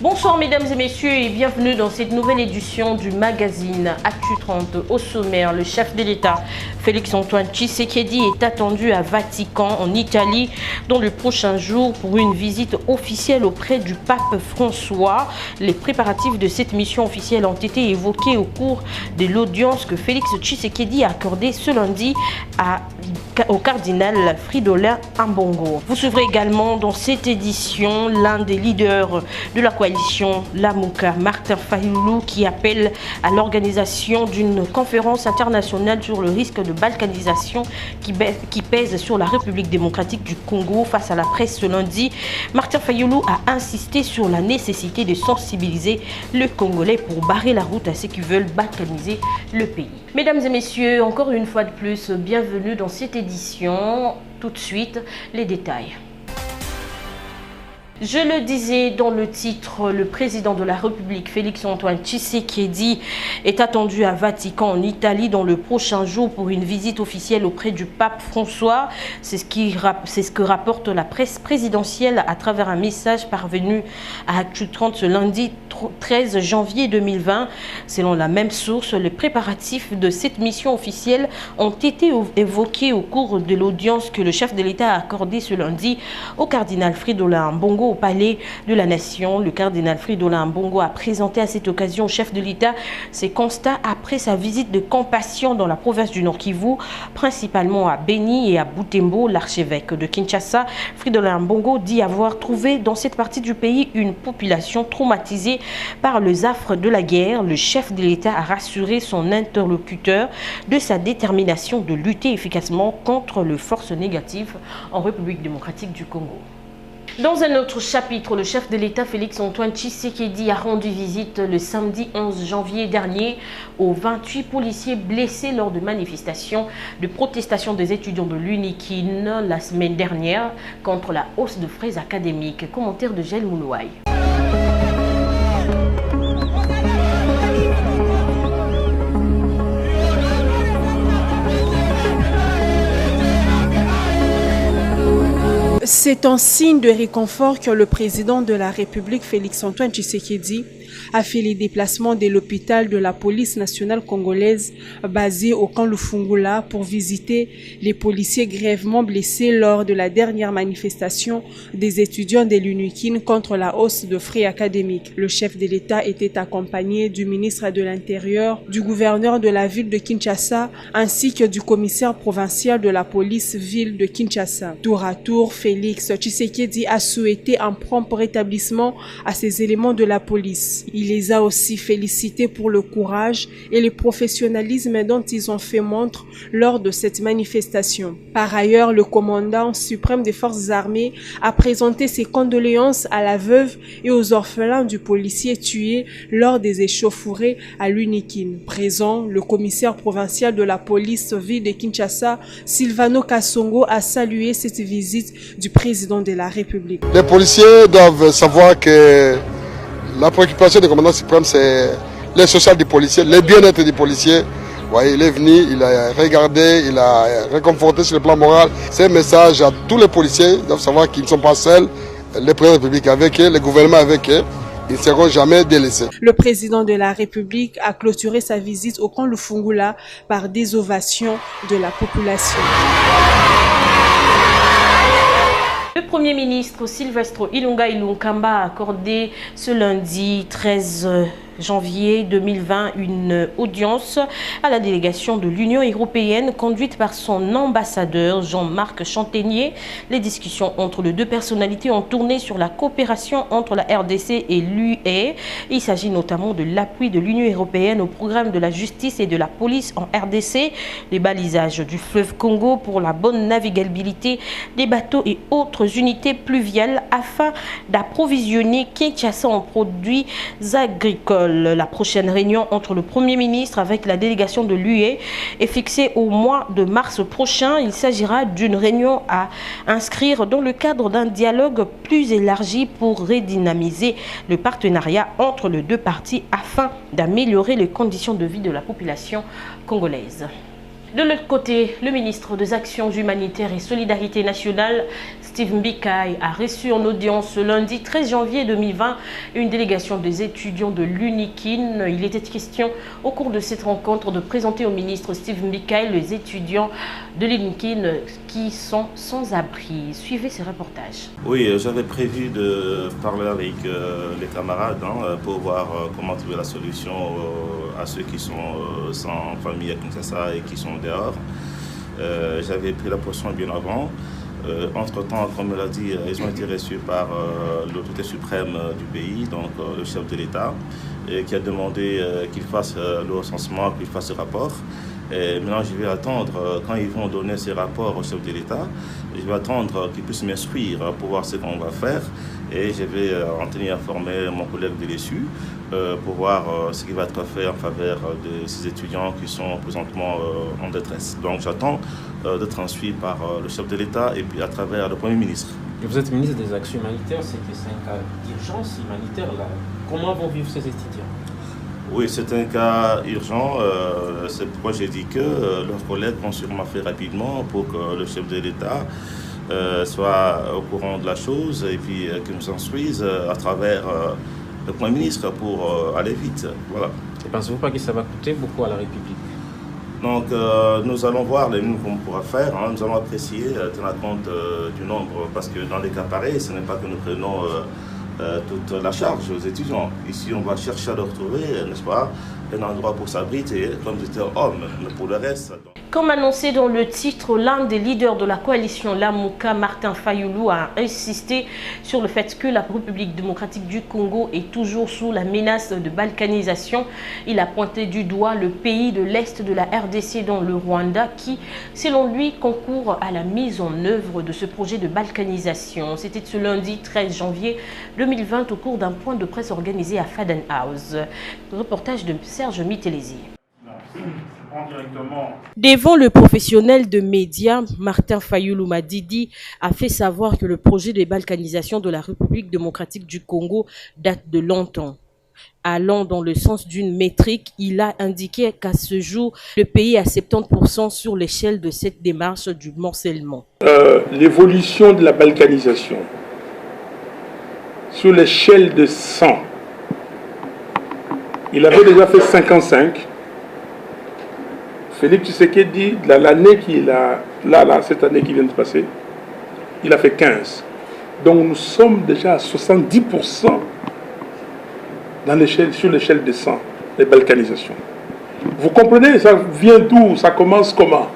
Bonsoir mesdames et messieurs et bienvenue dans cette nouvelle édition du magazine Actu 30. Au sommaire, le chef de l'État Félix-Antoine Tshisekedi est attendu à Vatican en Italie dans le prochain jour pour une visite officielle auprès du pape François. Les préparatifs de cette mission officielle ont été évoqués au cours de l'audience que Félix Tshisekedi a accordée ce lundi au cardinal Fridolin Ambongo. Vous suivrez également dans cette édition l'un des leaders de la coalition Lamuka, Martin Fayulu, qui appelle à l'organisation d'une conférence internationale sur le risque de balkanisation qui pèse sur la République démocratique du Congo. Face à la presse ce lundi, Martin Fayulu a insisté sur la nécessité de sensibiliser le Congolais pour barrer la route à ceux qui veulent balkaniser le pays. Mesdames et messieurs, encore une fois de plus, bienvenue dans cette édition. Tout de suite, les détails. Je le disais dans le titre, le président de la République, Félix-Antoine Tshisekedi, est attendu à Vatican en Italie dans le prochain jour pour une visite officielle auprès du pape François. C'est ce que rapporte la presse présidentielle à travers un message parvenu à Actu 30 ce lundi 13 janvier 2020. Selon la même source, les préparatifs de cette mission officielle ont été évoqués au cours de l'audience que le chef de l'État a accordée ce lundi au cardinal Fridolin Ambongo au palais de la Nation. Le cardinal Fridolin Ambongo a présenté à cette occasion au chef de l'État ses constats après sa visite de compassion dans la province du Nord Kivu, principalement à Beni et à Butembo. L'archevêque de Kinshasa, Fridolin Ambongo, dit avoir trouvé dans cette partie du pays une population traumatisée par les affres de la guerre. Le chef de l'État a rassuré son interlocuteur de sa détermination de lutter efficacement contre les forces négatives en République démocratique du Congo. Dans un autre chapitre, le chef de l'État Félix-Antoine Tshisekedi a rendu visite le samedi 11 janvier dernier aux 28 policiers blessés lors de manifestations de protestation des étudiants de l'UNIKIN la semaine dernière contre la hausse de frais académiques. Commentaire de Gel Moulouaï. C'est un signe de réconfort que le président de la République, Félix-Antoine Tshisekedi, a fait les déplacements de l'hôpital de la police nationale congolaise basé au camp Lufungula pour visiter les policiers grièvement blessés lors de la dernière manifestation des étudiants de l'UNIKIN contre la hausse de frais académiques. Le chef de l'État était accompagné du ministre de l'Intérieur, du gouverneur de la ville de Kinshasa ainsi que du commissaire provincial de la police ville de Kinshasa. Tour à tour, Félix Tshisekedi a souhaité un prompt rétablissement à ces éléments de la police. Il les a aussi félicités pour le courage et le professionnalisme dont ils ont fait montre lors de cette manifestation. Par ailleurs, le commandant suprême des forces armées a présenté ses condoléances à la veuve et aux orphelins du policier tué lors des échauffourées à l'UNIKIN. Présent, le commissaire provincial de la police ville de Kinshasa, Silvano Kassongo, a salué cette visite du président de la République. Les policiers doivent savoir que la préoccupation du commandant suprême, c'est le social des policiers, le bien-être des policiers. Ouais, il est venu, il a regardé, il a réconforté sur le plan moral. C'est un message à tous les policiers. Ils doivent savoir qu'ils ne sont pas seuls. Le président de la République avec eux, le gouvernement avec eux. Ils ne seront jamais délaissés. Le président de la République a clôturé sa visite au camp Lufungula par des ovations de la population. Le Premier ministre Silvestre Ilunga Ilunkamba a accordé ce lundi 13 janvier 2020 une audience à la délégation de l'Union européenne conduite par son ambassadeur Jean-Marc Chantenier. Les discussions entre les deux personnalités ont tourné sur la coopération entre la RDC et l'UE. Il s'agit notamment de l'appui de l'Union européenne au programme de la justice et de la police en RDC, les balisages du fleuve Congo pour la bonne navigabilité des bateaux et autres unités pluviales afin d'approvisionner Kinshasa en produits agricoles. La prochaine réunion entre le Premier ministre avec la délégation de l'UE est fixée au mois de mars prochain. Il s'agira d'une réunion à inscrire dans le cadre d'un dialogue plus élargi pour redynamiser le partenariat entre les deux parties afin d'améliorer les conditions de vie de la population congolaise. De l'autre côté, le ministre des Actions humanitaires et Solidarité nationale, Steve Mbikai a reçu en audience ce lundi 13 janvier 2020 une délégation des étudiants de l'UNIKIN. Il était question au cours de cette rencontre de présenter au ministre Steve Mbikai les étudiants de l'UNIKIN qui sont sans abri. Suivez ce reportage. Oui, j'avais prévu de parler avec les camarades pour voir comment trouver la solution à ceux qui sont sans famille à Kinshasa et qui sont dehors. J'avais pris la position bien avant. Entre-temps, comme il a dit, ils ont été reçus par l'autorité suprême du pays, donc le chef de l'État, qui a demandé qu'il fasse le recensement, qu'il fasse ce rapport. Et maintenant, je vais attendre, quand ils vont donner ces rapports au chef de l'État, je vais attendre qu'ils puissent m'instruire pour voir ce qu'on va faire. Et je vais en tenir informer mon collègue de l'ESU pour voir ce qui va être fait en faveur de ces étudiants qui sont présentement en détresse. Donc j'attends d'être instruit par le chef de l'État et puis à travers le Premier ministre. Et vous êtes ministre des Actions humanitaires, c'est que c'est un cas d'urgence humanitaire là. Comment vont vivre ces étudiants? Oui, c'est un cas urgent. C'est pourquoi j'ai dit que leurs collègues vont sûrement faire rapidement pour que le chef de l'État soit au courant de la chose et puis qu'ils nous instruisent à travers le Premier ministre pour aller vite. Voilà. Et pensez-vous pas que ça va coûter beaucoup à la République? Donc nous allons voir les minutes qu'on pourra faire. Nous allons apprécier, tenir compte du nombre, parce que dans les cas pareils, ce n'est pas que nous prenons toute la charge aux étudiants. Ici, on va chercher à leur trouver, n'est-ce pas, un endroit pour s'abriter, comme j'étais homme, mais pour le reste. Comme annoncé dans le titre, l'un des leaders de la coalition Lamuka, Martin Fayulu, a insisté sur le fait que la République démocratique du Congo est toujours sous la menace de balkanisation. Il a pointé du doigt le pays de l'Est de la RDC, dont le Rwanda, qui, selon lui, concourt à la mise en œuvre de ce projet de balkanisation. C'était ce lundi 13 janvier 2020 au cours d'un point de presse organisé à Faden House. Reportage de Serge Mitelesi. Devant le professionnel de médias, Martin Fayulu Madidi a fait savoir que le projet de balkanisation de la République démocratique du Congo date de longtemps. Allant dans le sens d'une métrique, il a indiqué qu'à ce jour, le pays a 70% sur l'échelle de cette démarche du morcellement. L'évolution de la balkanisation sur l'échelle de 100, il avait déjà fait 55. Félix Tshisekedi, l'année qu'il a, cette année qui vient de passer, il a fait 15. Donc nous sommes déjà à 70% sur l'échelle de 100, les balkanisations. Vous comprenez, ça vient d'où? Ça commence comment?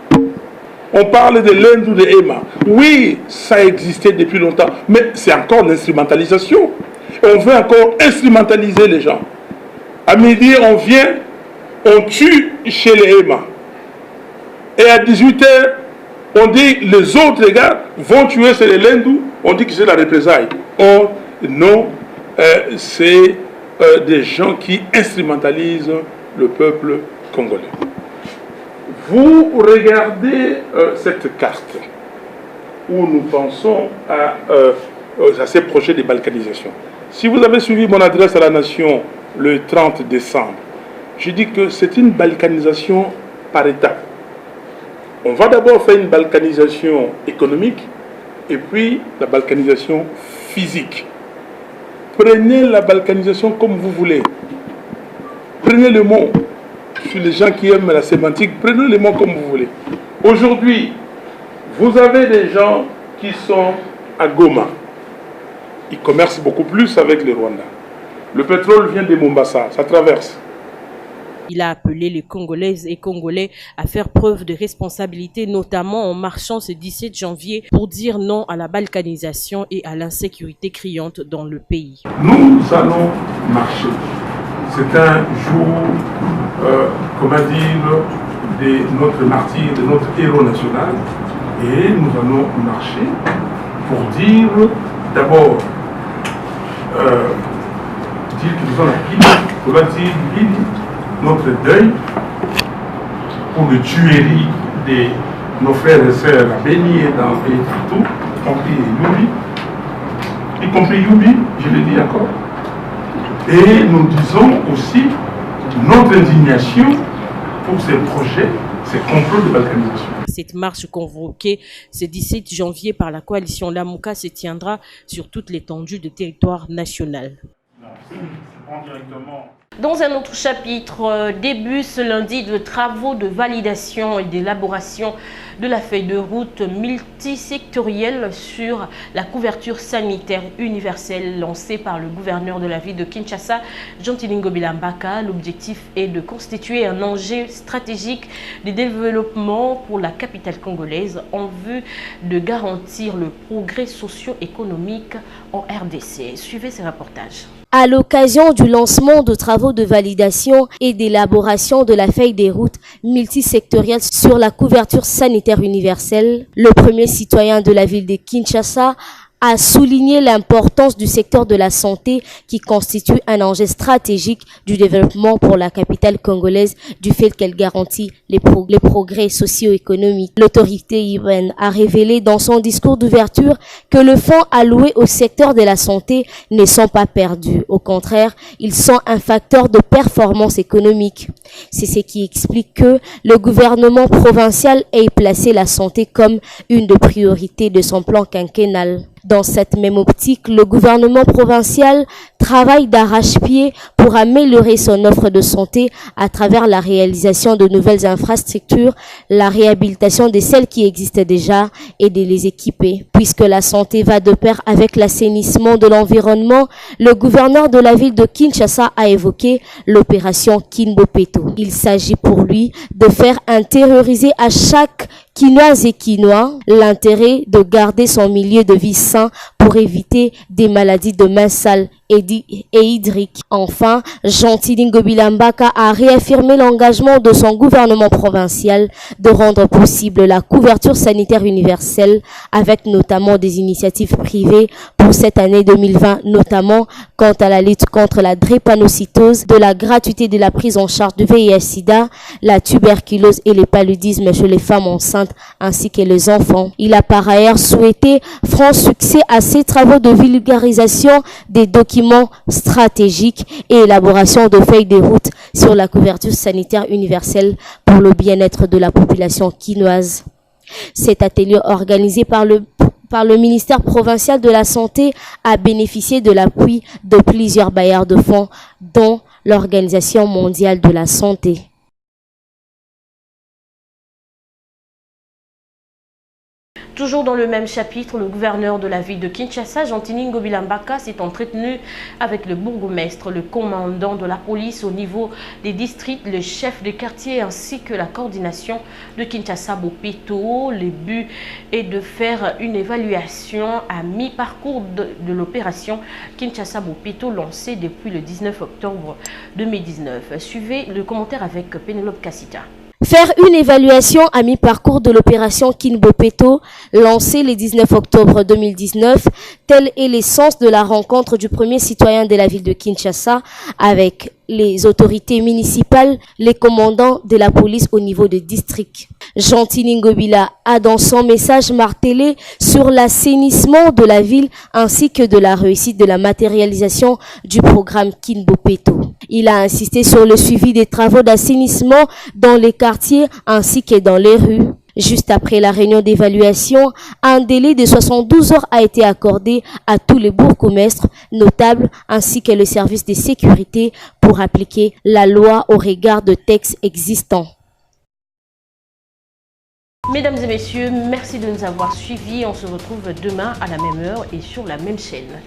On parle de l'Inde ou de Ema. Oui, ça existait depuis longtemps, mais c'est encore l'instrumentalisation. On veut encore instrumentaliser les gens. À midi, on vient, on tue chez les Ema. Et à 18h, on dit les autres gars vont tuer chez les Lendou, on dit que c'est la représailles. Or, non, c'est des gens qui instrumentalisent le peuple congolais. Vous regardez cette carte où nous pensons à ces projets de balkanisation. Si vous avez suivi mon adresse à la nation le 30 décembre, je dis que c'est une balkanisation par étapes. On va d'abord faire une balkanisation économique et puis la balkanisation physique. Prenez la balkanisation comme vous voulez. Prenez le mot. Sur les gens qui aiment la sémantique, prenez le mot comme vous voulez. Aujourd'hui, vous avez des gens qui sont à Goma. Ils commercent beaucoup plus avec le Rwanda. Le pétrole vient de Mombasa, ça traverse. Il a appelé les Congolaises et Congolais à faire preuve de responsabilité, notamment en marchant ce 17 janvier pour dire non à la balkanisation et à l'insécurité criante dans le pays. Nous allons marcher. C'est un jour, comment dire, de notre martyr, de notre héros national. Et nous allons marcher pour dire, d'abord, dire que nous allons guider notre deuil pour le tuerie de nos frères et sœurs à Béni et dans le pays partout, y compris Youbi, je le dis encore. Et nous disons aussi notre indignation pour ces projets, ces complots de balkanisation. Cette marche convoquée ce 17 janvier par la coalition Lamouka se tiendra sur toute l'étendue du territoire national. Dans un autre chapitre, début ce lundi de travaux de validation et d'élaboration de la feuille de route multisectorielle sur la couverture sanitaire universelle lancée par le gouverneur de la ville de Kinshasa, Jean-Tilingo Bilambaka. L'objectif est de constituer un enjeu stratégique de développement pour la capitale congolaise en vue de garantir le progrès socio-économique en RDC. Suivez ces reportages. À l'occasion du lancement de travaux de validation et d'élaboration de la feuille des routes multisectorielles sur la couverture sanitaire universelle, le premier citoyen de la ville de Kinshasa a souligné l'importance du secteur de la santé qui constitue un enjeu stratégique du développement pour la capitale congolaise du fait qu'elle garantit les progrès socio-économiques. L'autorité ivoirienne a révélé dans son discours d'ouverture que le fonds alloué au secteur de la santé ne sont pas perdus. Au contraire, ils sont un facteur de performance économique. C'est ce qui explique que le gouvernement provincial ait placé la santé comme une des priorités de son plan quinquennal. Dans cette même optique, le gouvernement provincial travaille d'arrache-pied pour améliorer son offre de santé à travers la réalisation de nouvelles infrastructures, la réhabilitation de celles qui existent déjà et de les équiper. Puisque la santé va de pair avec l'assainissement de l'environnement, le gouverneur de la ville de Kinshasa a évoqué l'opération Kinbopeto. Il s'agit pour lui de faire intérioriser à chaque Quinoise et Quinois l'intérêt de garder son milieu de vie sain pour éviter des maladies de main sale et hydrique. Enfin, Jean-Tilingo Bilambaka a réaffirmé l'engagement de son gouvernement provincial de rendre possible la couverture sanitaire universelle avec notamment des initiatives privées pour cette année 2020, notamment quant à la lutte contre la drépanocytose, de la gratuité de la prise en charge du VIH-Sida, la tuberculose et le paludisme chez les femmes enceintes ainsi que les enfants. Il a par ailleurs souhaité franc succès à ces travaux de vulgarisation des documents stratégiques et élaboration de feuilles de route sur la couverture sanitaire universelle pour le bien-être de la population quinoise. Cet atelier organisé par le ministère provincial de la Santé a bénéficié de l'appui de plusieurs bailleurs de fonds, dont l'Organisation mondiale de la santé. Toujours dans le même chapitre, le gouverneur de la ville de Kinshasa, Jean-Tilingo Bilambaka, s'est entretenu avec le bourgmestre, le commandant de la police au niveau des districts, le chef de quartier ainsi que la coordination de Kinshasa-Bopeto. Le but est de faire une évaluation à mi-parcours de l'opération Kinshasa-Bopeto lancée depuis le 19 octobre 2019. Suivez le commentaire avec Pénélope Kassita. Faire une évaluation à mi-parcours de l'opération Kinbopeto, lancée le 19 octobre 2019, tel est l'essence de la rencontre du premier citoyen de la ville de Kinshasa avec les autorités municipales, les commandants de la police au niveau des districts. Jean-Tilingo Bila a dans son message martelé sur l'assainissement de la ville ainsi que de la réussite de la matérialisation du programme Kinbopeto. Il a insisté sur le suivi des travaux d'assainissement dans les quartiers ainsi que dans les rues. Juste après la réunion d'évaluation, un délai de 72 heures a été accordé à tous les bourgmestres, notables ainsi que le service de sécurité pour appliquer la loi au regard de textes existants. Mesdames et messieurs, merci de nous avoir suivis. On se retrouve demain à la même heure et sur la même chaîne.